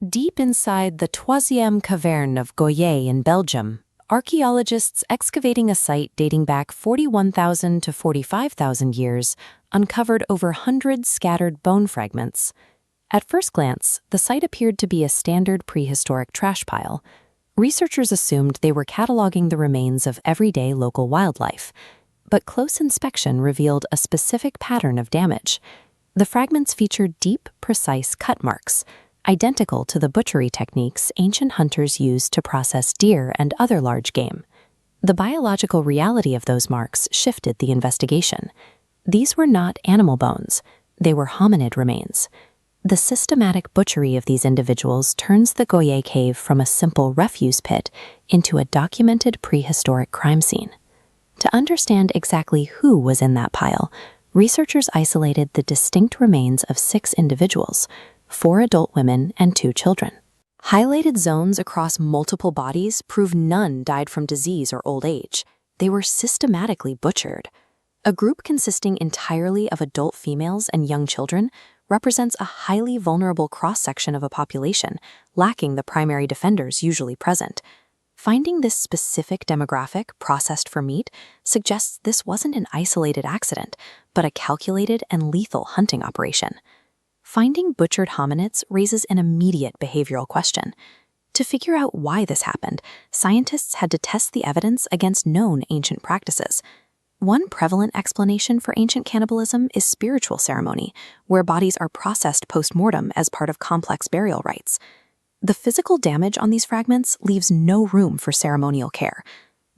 Deep inside the Troisième caverne of Goyer in Belgium, archaeologists excavating a site dating back 41,000 to 45,000 years uncovered over 100 scattered bone fragments. At first glance, the site appeared to be a standard prehistoric trash pile. Researchers assumed they were cataloging the remains of everyday local wildlife, but close inspection revealed a specific pattern of damage. The fragments featured deep, precise cut marks, identical to the butchery techniques ancient hunters used to process deer and other large game. The biological reality of those marks shifted the investigation. These were not animal bones, they were hominid remains. The systematic butchery of these individuals turns the Goyer cave from a simple refuse pit into a documented prehistoric crime scene. To understand exactly who was in that pile, researchers isolated the distinct remains of 6 individuals, 4 adult women and 2 children. Highlighted zones across multiple bodies prove none died from disease or old age. They were systematically butchered. A group consisting entirely of adult females and young children represents a highly vulnerable cross-section of a population, lacking the primary defenders usually present. Finding this specific demographic processed for meat suggests this wasn't an isolated accident, but a calculated and lethal hunting operation. Finding butchered hominids raises an immediate behavioral question. To figure out why this happened, scientists had to test the evidence against known ancient practices. One prevalent explanation for ancient cannibalism is spiritual ceremony, where bodies are processed post-mortem as part of complex burial rites. The physical damage on these fragments leaves no room for ceremonial care.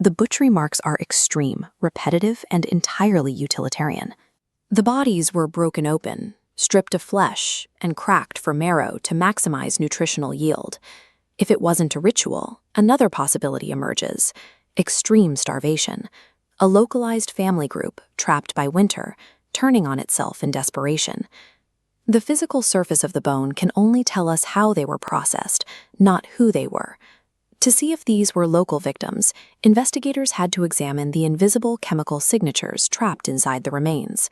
The butchery marks are extreme, repetitive, and entirely utilitarian. The bodies were broken open, stripped of flesh, and cracked for marrow to maximize nutritional yield. If it wasn't a ritual, another possibility emerges: extreme starvation. A localized family group, trapped by winter, turning on itself in desperation. The physical surface of the bone can only tell us how they were processed, not who they were. To see if these were local victims, investigators had to examine the invisible chemical signatures trapped inside the remains.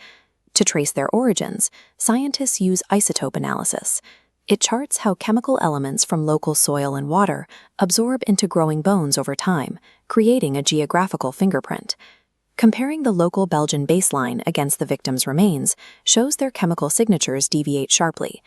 To trace their origins, scientists use isotope analysis. It charts how chemical elements from local soil and water absorb into growing bones over time, creating a geographical fingerprint. Comparing the local Belgian baseline against the victim's remains shows their chemical signatures deviate sharply.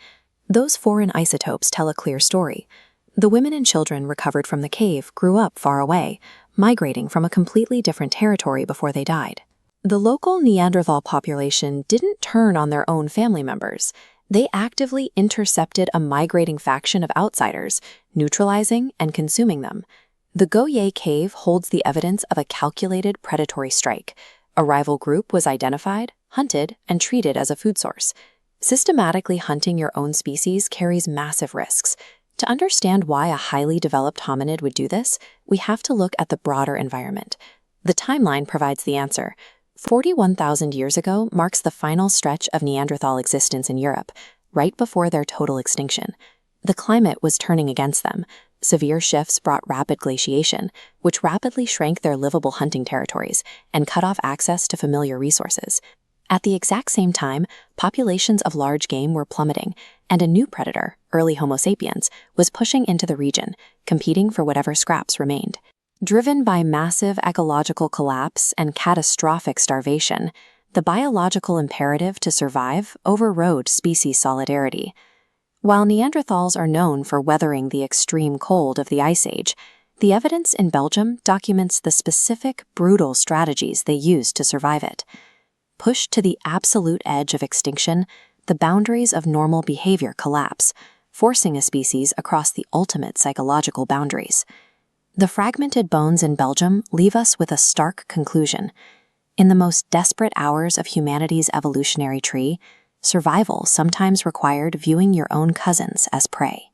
Those foreign isotopes tell a clear story. The women and children recovered from the cave grew up far away, migrating from a completely different territory before they died. The local Neanderthal population didn't turn on their own family members. They actively intercepted a migrating faction of outsiders, neutralizing and consuming them. The Goyer cave holds the evidence of a calculated predatory strike. A rival group was identified, hunted, and treated as a food source. Systematically hunting your own species carries massive risks. To understand why a highly developed hominid would do this, we have to look at the broader environment. The timeline provides the answer. 41,000 years ago marks the final stretch of Neanderthal existence in Europe, right before their total extinction. The climate was turning against them. Severe shifts brought rapid glaciation, which rapidly shrank their livable hunting territories and cut off access to familiar resources. At the exact same time, populations of large game were plummeting, and a new predator, early Homo sapiens, was pushing into the region, competing for whatever scraps remained. Driven by massive ecological collapse and catastrophic starvation, the biological imperative to survive overrode species solidarity. While Neanderthals are known for weathering the extreme cold of the Ice Age, the evidence in Belgium documents the specific, brutal strategies they used to survive it. Pushed to the absolute edge of extinction, the boundaries of normal behavior collapse, forcing a species across the ultimate psychological boundaries. The fragmented bones in Belgium leave us with a stark conclusion. In the most desperate hours of humanity's evolutionary tree, survival sometimes required viewing your own cousins as prey.